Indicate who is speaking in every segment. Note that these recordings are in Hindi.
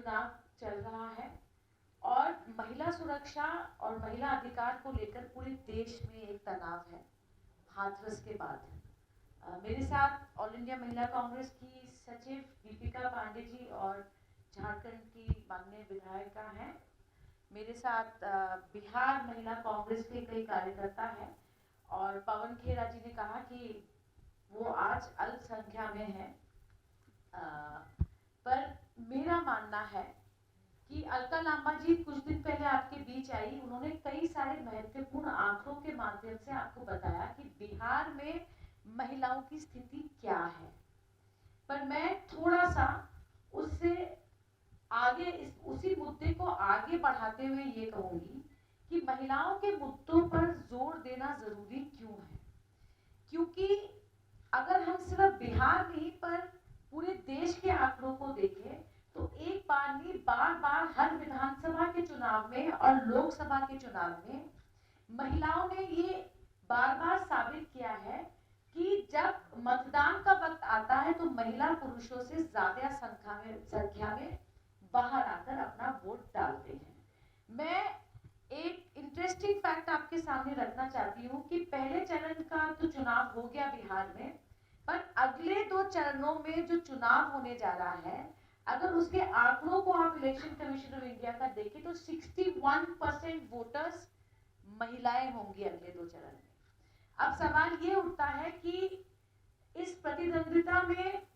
Speaker 1: चुनाव चल रहा है और महिला सुरक्षा और महिला अधिकार को लेकर पूरे देश में एक तनाव है हाथरस के बाद। मेरे साथ ऑल इंडिया महिला कांग्रेस की सचिव दीपिका पांडे जी और झारखंड की माननीय विधायिका हैं। मेरे साथ बिहार महिला कांग्रेस के कई कार्यकर्ता हैं और पवन खेरा जी ने कहा कि वो आज अल्पसंख्या में है। पर मेरा मानना है कि अलका लांबा जी कुछ दिन पहले आपके बीच आई, उन्होंने कई सारे महत्वपूर्ण आंकड़ों के माध्यम से आपको बताया कि बिहार में महिलाओं की स्थिति क्या है। पर मैं थोड़ा सा उससे आगे उसी मुद्दे को आगे बढ़ाते हुए ये कहूंगी कि महिलाओं के मुद्दों पर जोर देना जरूरी क्यों है। क्योंकि अगर हम सिर्फ बिहार नहीं पर पूरे देश के आंकड़ों को देखें तो एक बार नहीं बार हर विधानसभा के चुनाव में और लोकसभा के चुनाव में महिलाओं ने ये बार साबित किया है कि जब मतदान का वक्त आता है तो महिला पुरुषों से ज्यादा संख्या में बाहर आकर अपना वोट डालते हैं। मैं एक इंटरेस्टिंग फैक्ट आपके सामने रखना चाहती हूँ कि पहले चरण का तो चुनाव हो गया बिहार में, पर अगले 2 चरणों में जो चुनाव होने जा रहा है, अगर उसके आंकड़ों को आप इलेक्शन कमीशन ऑफ इंडिया का देखें तो 61% वोटर्स महिलाएं होंगी अगले 2 चरण में। अब सवाल ये उठता है कि इस प्रतिद्वंदिता में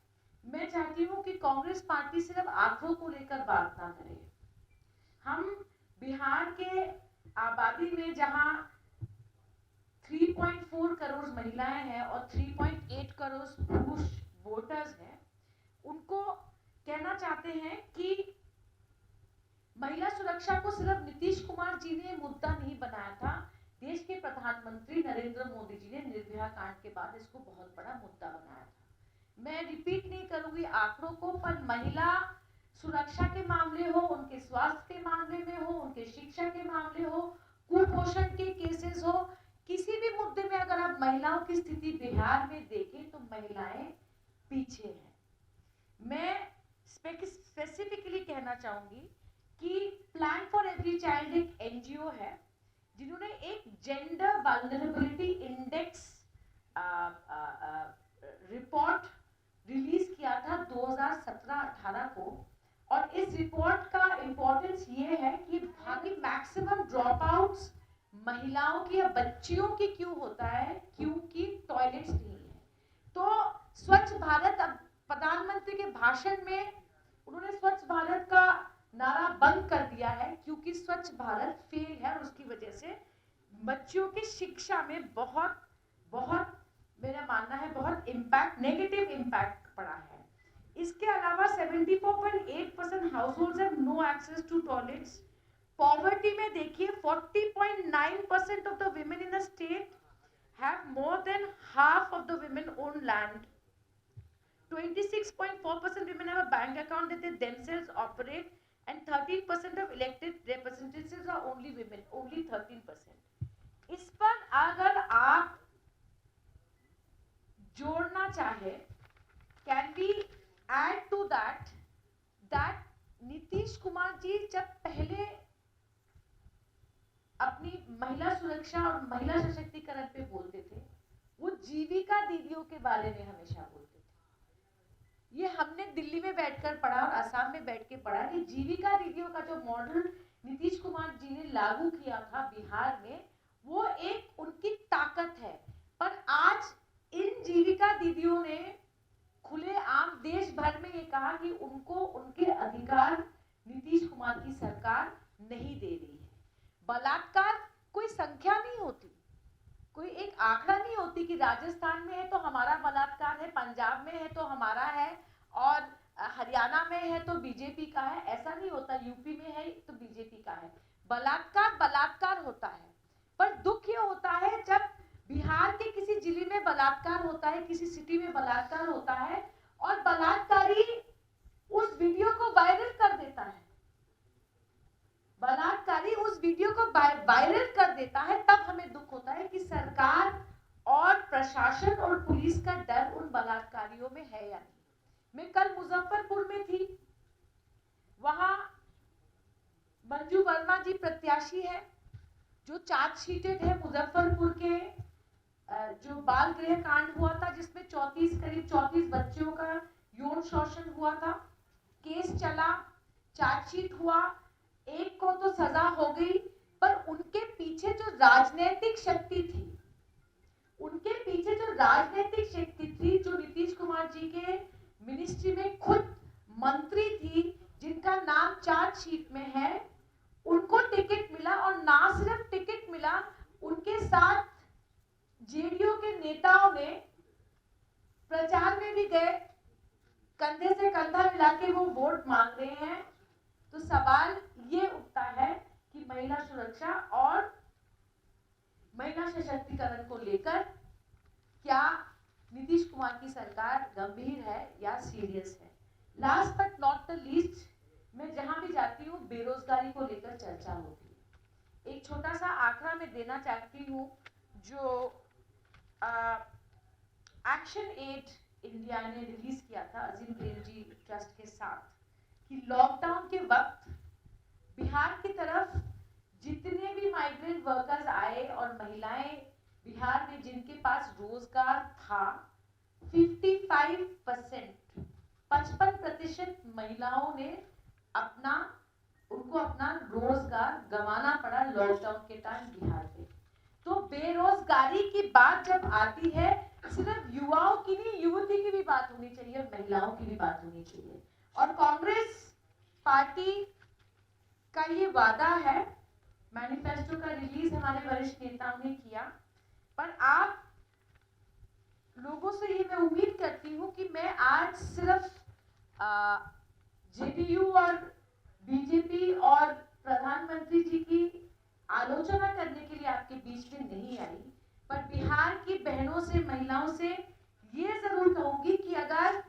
Speaker 1: मैं चाहती हूँ कि कांग्रेस पार्टी सिर्फ आंकड़ों को लेकर बात ना करे। हम बिहार के आबादी में जहां 3.4 करोड़ महिलाएं हैं और 3.8 करोड़ पुरुष वोटर्स हैं, उनको कहना चाहते हैं कि महिला सुरक्षा को सिर्फ नीतीश कुमार जी ने मुद्दा नहीं बनाया था, देश के प्रधानमंत्री नरेंद्र मोदी जी ने निर्भया कांड के बाद इसको बहुत बड़ा मुद्दा बनाया था। मैं रिपीट नहीं करूंगी आंकड़ों को, पर महिला सुरक्षा के मामले हो, उनके स्वास्थ्य के मामले में हो, उनके शिक्षा के मामले हो, कुपोषण के केसेस हो, किसी भी मुद्दे में अगर आप महिलाओं की स्थिति बिहार में देखें तो महिलाएं पीछे हैं। मैं स्पेसिफिकली कहना चाहूंगी कि प्लान फॉर एवरी चाइल्ड एक एनजीओ है जिन्होंने एक gender vulnerability index report release किया था 2017-18 को, और इस रिपोर्ट का इंपॉर्टेंस ये है कि भागी मैक्सिमम ड्रॉप आउट्स महिलाओं की या बच्चियों की क्यों होता है, क्योंकि टॉयलेट्स नहीं है। तो स्वच्छ भारत, अब प्रधानमंत्री के भाषण में उन्होंने स्वच्छ भारत का नारा बंद कर दिया है क्योंकि स्वच्छ भारत फेल है और उसकी वजह से बच्चियों की शिक्षा में बहुत मेरा मानना है बहुत इम्पैक्ट, नेगेटिव इम्पैक्ट पड़ा है। इसके अलावा 74.8% households have no access to toilets. Poverty में देखिए 40.9% of the women in the state have more than half of the women own land. 26.4% women have a bank account that they themselves operate, and 13% of elected representatives are only women, only 13%. इस पर अगर आप जोड़ना चाहे, can we add to that Nitish Kumar ji जब पहले अपनी महिला सुरक्षा और महिला सशक्तिकरण पे बोलते थे, वो जीविका दीदियों के बारे में हमेशा बोलते थे। ये हमने दिल्ली में बैठकर पढ़ा और असम में बैठ के पढ़ा कि जीविका दीदियों का जो मॉडल नीतीश कुमार जी ने लागू किया था बिहार में, वो एक उनकी ताकत है। पर आज इन जीविका दीदियों ने खुलेआम देश भर में ये कहा कि उनको उनके अधिकार नीतीश कुमार की सरकार नहीं दे रही है। बलात्कार कोई संख्या नहीं होती, कोई एक आंकड़ा नहीं होती कि राजस्थान में है तो हमारा बलात्कार है, पंजाब में है तो हमारा है, और हरियाणा में है तो बीजेपी का है। ऐसा नहीं होता, यूपी में है तो बीजेपी का है। बलात्कार होता है। पर दुख ये होता है जब बिहार के किसी जिले में बलात्कार होता है, किसी सिटी में बलात्कार होता है और बलात्कारी उस वीडियो को वायरल कर देता है, बलात्कारी उस वीडियो को वायरल कर देता है, तब हमें दुख होता है कि सरकार और प्रशासन और पुलिस का डर उन बलात्कारियों में है या नहीं। मैं कल मुजफ्फरपुर में थी, वहां मंजू वर्मा जी प्रत्याशी है जो चार्जशीटेड है मुजफ्फरपुर के जो बाल गृह कांड हुआ था जिसमें करीब 34 बच्चों का यौन शोषण हुआ था। केस चला, चार्जशीट हुआ, एक को तो सजा हो गई, पर उनके पीछे जो राजनीतिक शक्ति थी, जो नीतीश कुमार जी के मिनिस्ट्री में खुद मंत्री थी जिनका नाम चार्जशीट में है, उनको टिकट मिला। और ना सिर्फ टिकट मिला, उनके साथ जेडीयू के नेताओं ने प्रचार में भी गए, कंधे से कंधा मिला के वो वोट मांग रहे हैं। तो सवाल ये उठता है कि महिला सुरक्षा और महिला सशक्तिकरण को लेकर क्या नीतीश कुमार की सरकार गंभीर है या सीरियस है। Last but not the least, मैं जहां भी जाती हूँ बेरोजगारी को लेकर चर्चा होती है। एक छोटा सा आंकड़ा मैं देना चाहती हूँ जो एक्शन एड इंडिया ने रिलीज किया था अजीम प्रेमजी ट्रस्ट के साथ, कि लॉकडाउन के वक्त बिहार की तरफ जितने भी माइग्रेंट वर्कर्स आए और महिलाएं बिहार में जिनके पास रोजगार था, 55% महिलाओं ने उनको अपना रोजगार गंवाना पड़ा लॉकडाउन के टाइम बिहार में। तो बेरोजगारी की बात जब आती है, सिर्फ युवाओं की नहीं, युवती की भी बात होनी चाहिए और महिलाओं की भी बात होनी चाहिए। और कांग्रेस पार्टी का ये वादा है, मैनिफेस्टो का रिलीज हमारे वरिष्ठ नेताओं ने किया, पर आप लोगों से ये मैं उम्मीद करती हूँ कि मैं आज सिर्फ जेडीयू और बीजेपी और प्रधानमंत्री जी की आलोचना करने के लिए आपके बीच में नहीं आई, पर बिहार की बहनों से, महिलाओं से ये जरूर कहूंगी कि अगर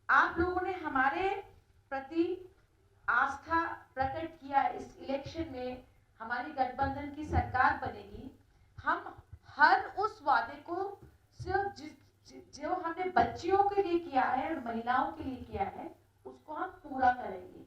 Speaker 1: आप लोगों ने हमारे प्रति आस्था प्रकट किया, इस इलेक्शन में हमारी गठबंधन की सरकार बनेगी, हम हर उस वादे को सिर्फ जो हमने बच्चियों के लिए किया है और महिलाओं के लिए किया है, उसको हम पूरा करेंगे।